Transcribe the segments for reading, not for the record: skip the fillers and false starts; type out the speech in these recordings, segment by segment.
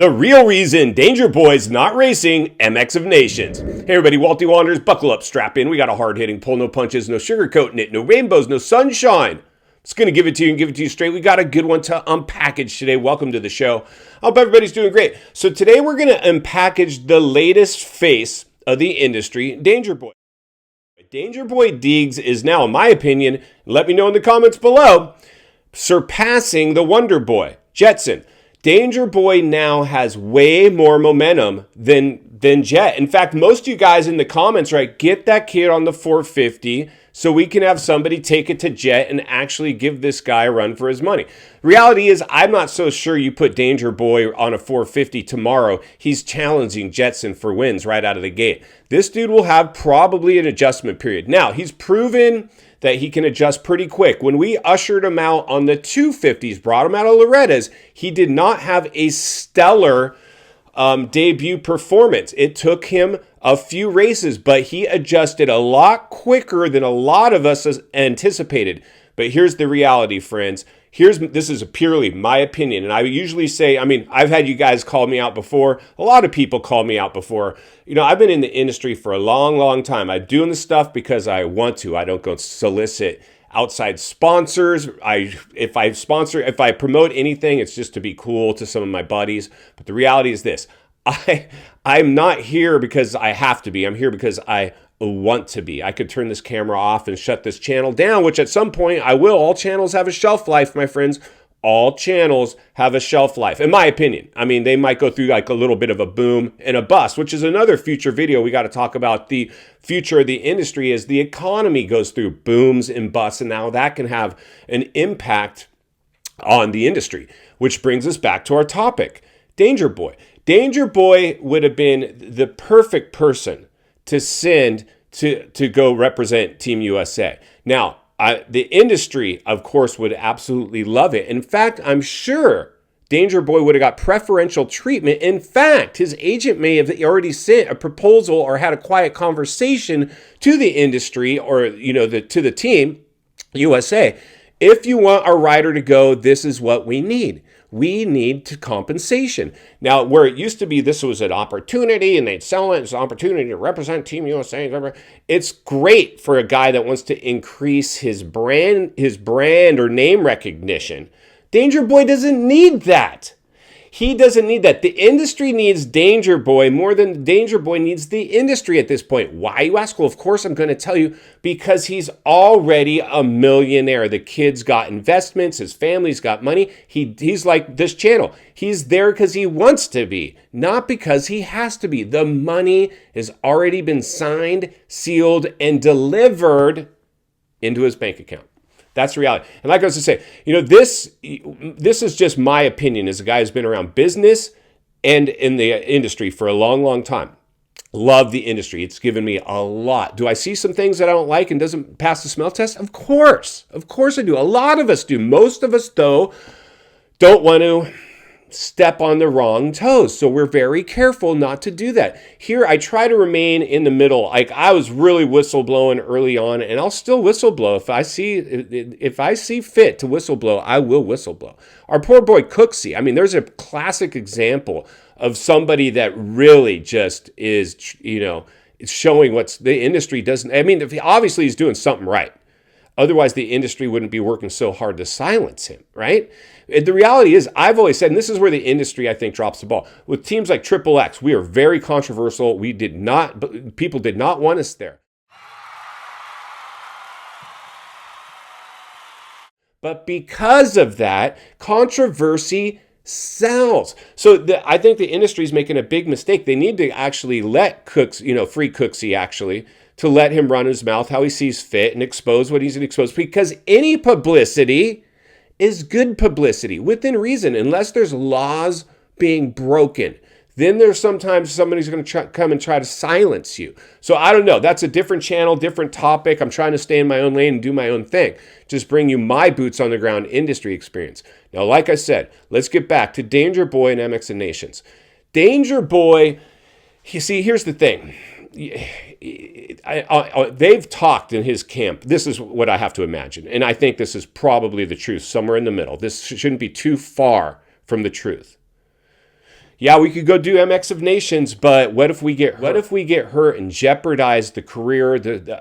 The real reason Danger Boy's not racing MX of Nations. Hey everybody, Walty Wanderers, buckle up, strap in. We got a hard-hitting pull, no punches, no sugarcoating it, no rainbows, no sunshine. Just going to give it to you and give it to you straight. We got a good one to unpackage today. Welcome to the show. I hope everybody's doing great. So today we're going to unpackage the latest face of the industry, Danger Boy. Danger Boy Deegs is now, in my opinion, let me know in the comments below, surpassing the Wonder Boy, Jetson. Danger Boy now has way more momentum than Jet. In fact, most of you guys in the comments, right, get that kid on the 450 so we can have somebody take it to Jet and actually give this guy a run for his money. Reality is, I'm not so sure you put Danger Boy on a 450 tomorrow. He's challenging Jetson for wins right out of the gate. This dude will have probably an adjustment period. Now, he's proven that he can adjust pretty quick. When we ushered him out on the 250s, brought him out of Loretta's, he did not have a stellar debut performance. It took him a few races, but he adjusted a lot quicker than a lot of us anticipated. But here's the reality, friends. This is purely my opinion, and I usually say, I've had you guys call me out before. A lot of people call me out before. You know, I've been in the industry for a long, long time. I'm doing this stuff because I want to. I don't go solicit outside sponsors. If I promote anything, it's just to be cool to some of my buddies. But the reality is this. I'm not here because I have to be. I'm here because I want to be. I could turn this camera off and shut this channel down, which at some point I will. All channels have a shelf life, my friends. All channels have a shelf life, in my opinion. They might go through like a little bit of a boom and a bust, which is another future video. We got to talk about the future of the industry as the economy goes through booms and busts, and now that can have an impact on the industry, which brings us back to our topic, Danger Boy. Danger Boy would have been the perfect person to send to go represent Team USA. Now, the industry, of course, would absolutely love it. In fact, I'm sure Danger Boy would have got preferential treatment. In fact, his agent may have already sent a proposal or had a quiet conversation to the industry or, to the Team USA. If you want our rider to go, this is what we need. We need compensation. Now, where it used to be, this was an opportunity and they'd sell it as an opportunity to represent Team USA. It's great for a guy that wants to increase his brand or name recognition. Danger Boy doesn't need that. He doesn't need that. The industry needs Danger Boy more than Danger Boy needs the industry at this point. Why, you ask? Well, of course, I'm going to tell you, because he's already a millionaire. The kid's got investments. His family's got money. He's like this channel. He's there because he wants to be, not because he has to be. The money has already been signed, sealed, and delivered into his bank account. That's reality. And like I was to say, this is just my opinion as a guy who's been around business and in the industry for a long, long time. Love the industry. It's given me a lot. Do I see some things that I don't like and doesn't pass the smell test? Of course. Of course I do. A lot of us do. Most of us, though, don't want to step on the wrong toes. So we're very careful not to do that. Here, I try to remain in the middle. Like, I was really whistleblowing early on, and I'll still whistleblow. If I see fit to whistleblow, I will whistleblow. Our poor boy Cooksey. There's a classic example of somebody that really just is, it's showing what's the industry doesn't. Obviously he's doing something right. Otherwise, the industry wouldn't be working so hard to silence him, right? The reality is, I've always said, and this is where the industry, I think, drops the ball. With teams like Triple X, we are very controversial. People did not want us there. But because of that, controversy sells. So I think the industry is making a big mistake. They need to actually let free Cooksey actually, to let him run his mouth how he sees fit and expose what he's going to expose, because any publicity is good publicity within reason, unless there's laws being broken. Then there's sometimes somebody's going to come and try to silence you. So I don't know. That's a different channel, different topic. I'm trying to stay in my own lane and do my own thing. Just bring you my boots on the ground industry experience. Now, like I said, let's get back to Danger Boy and MX and Nations. Danger Boy, you see, here's the thing. They've talked in his camp. This is what I have to imagine. And I think this is probably the truth, somewhere in the middle. This shouldn't be too far from the truth. yeah, we could go do MX of Nations, but what if we get hurt? What if we get hurt and jeopardize the career,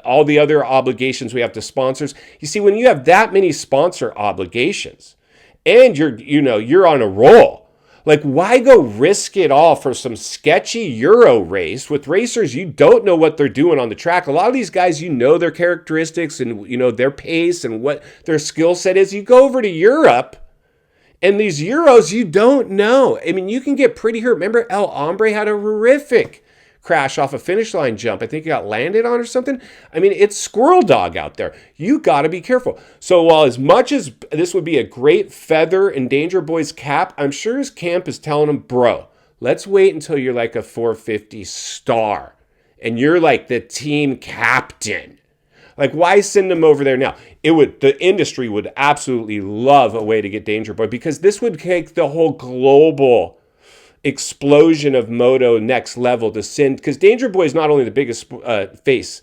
all the other obligations we have to sponsors? You see, when you have that many sponsor obligations and you're on a roll, like, why go risk it all for some sketchy Euro race with racers you don't know what they're doing on the track? A lot of these guys, their characteristics and, their pace and what their skill set is. You go over to Europe, and these Euros, you don't know. I mean, you can get pretty hurt. Remember, El Hombre had a horrific crash off a finish line jump. I think he got landed on or something. I mean, it's squirrel dog out there. You got to be careful. So while as much as this would be a great feather in Danger Boy's cap, I'm sure his camp is telling him, bro, let's wait until you're like a 450 star and you're like the team captain. Like, why send him over there now? The industry would absolutely love a way to get Danger Boy, because this would take the whole global explosion of moto next level to send, because Danger Boy is not only the biggest face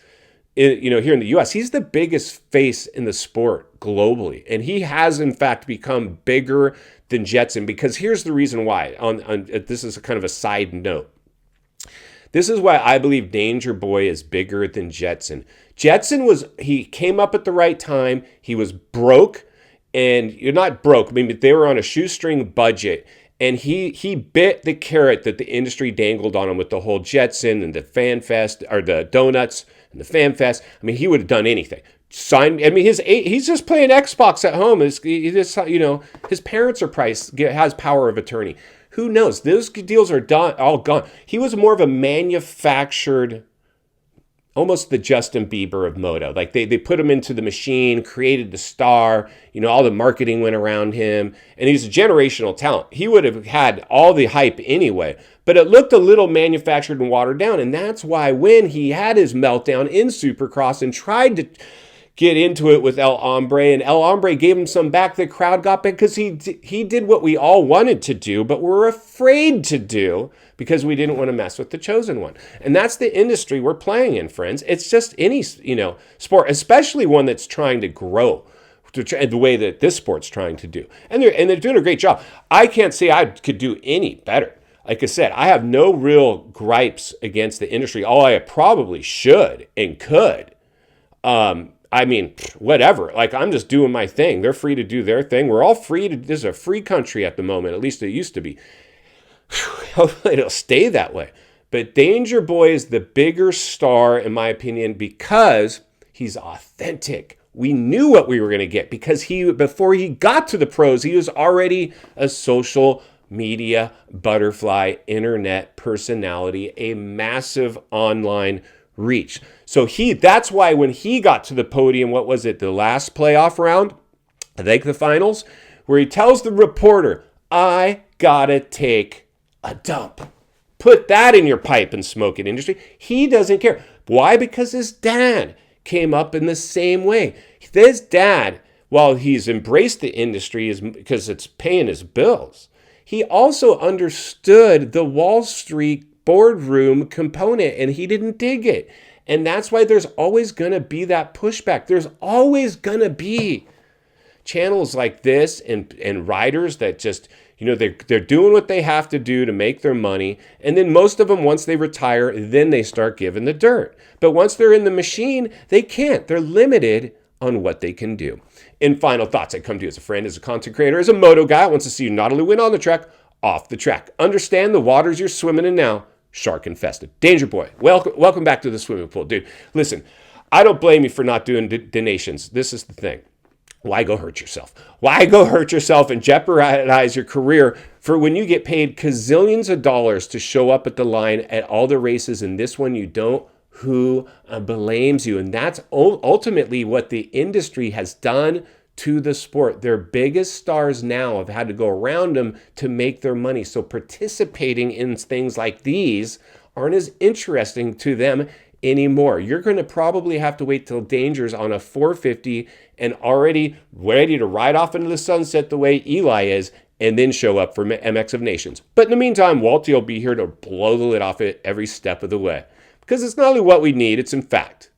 here in the US, he's the biggest face in the sport globally. And he has in fact become bigger than Jetson, because here's the reason why. This is a kind of a side note. This is why I believe Danger Boy is bigger than Jetson. Jetson he came up at the right time. He was broke, and you're not broke. I mean, they were on a shoestring budget, and he bit the carrot that the industry dangled on him with the whole Jetson and the Fan Fest, or the donuts and the Fan Fest. I mean, he would have done anything. He's just playing Xbox at home. His parents has power of attorney. Who knows? Those deals are all gone. He was more of a manufactured, almost the Justin Bieber of moto. Like they put him into the machine, created the star, all the marketing went around him, and he's a generational talent. He would have had all the hype anyway, but it looked a little manufactured and watered down, and that's why when he had his meltdown in Supercross and tried to get into it with El Hombre, and El Hombre gave him some back, the crowd got back, because he did what we all wanted to do, but we're afraid to do, because we didn't want to mess with the chosen one. And that's the industry we're playing in, friends. It's just any, sport, especially one that's trying to grow the way that this sport's trying to do. And they're doing a great job. I can't say I could do any better. Like I said, I have no real gripes against the industry. All I probably should and could. I mean, whatever. Like, I'm just doing my thing. They're free to do their thing. We're all free to. This is a free country at the moment. At least it used to be. Hopefully it'll stay that way. But Danger Boy is the bigger star, in my opinion, because he's authentic. We knew what we were going to get, because before he got to the pros, he was already a social media butterfly, internet personality, a massive online reach. So that's why when he got to the podium, what was it, the last playoff round, I think the finals, where he tells the reporter, I gotta take a dump. Put that in your pipe and smoke it, industry. He doesn't care. Why? Because his dad came up in the same way. His dad, while he's embraced the industry because it's paying his bills, he also understood the Wall Street boardroom component, and he didn't dig it. And that's why there's always going to be that pushback. There's always going to be channels like this and riders that just, they're doing what they have to do to make their money. And then most of them, once they retire, then they start giving the dirt. But once they're in the machine, they can't. They're limited on what they can do. In final thoughts, I come to you as a friend, as a content creator, as a moto guy. I want to see you not only win on the track, off the track. Understand the waters you're swimming in now, shark infested. Danger Boy, welcome back to the swimming pool. Dude, listen, I don't blame you for not doing donations. This is the thing. Why go hurt yourself? Why go hurt yourself and jeopardize your career for when you get paid gazillions of dollars to show up at the line at all the races, and this one you don't? Who blames you? And that's ultimately what the industry has done to the sport. Their biggest stars now have had to go around them to make their money. So participating in things like these aren't as interesting to them anymore. You're going to probably have to wait till Danger's on a 450 and already ready to ride off into the sunset the way Eli is, and then show up for MX of Nations. But in the meantime, Walty will be here to blow the lid off it every step of the way. Because it's not only what we need, it's in fact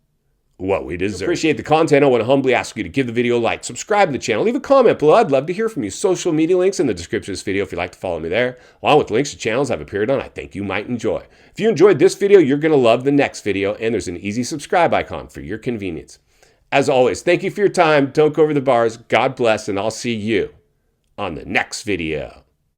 what we deserve. Appreciate the content. I want to humbly ask you to give the video a like, subscribe to the channel, leave a comment below. I'd love to hear from you. Social media links in the description of this video if you'd like to follow me there, along with links to channels I've appeared on I think you might enjoy. If you enjoyed this video, you're going to love the next video, and there's an easy subscribe icon for your convenience. As always, thank you for your time. Don't go over the bars. God bless, and I'll see you on the next video.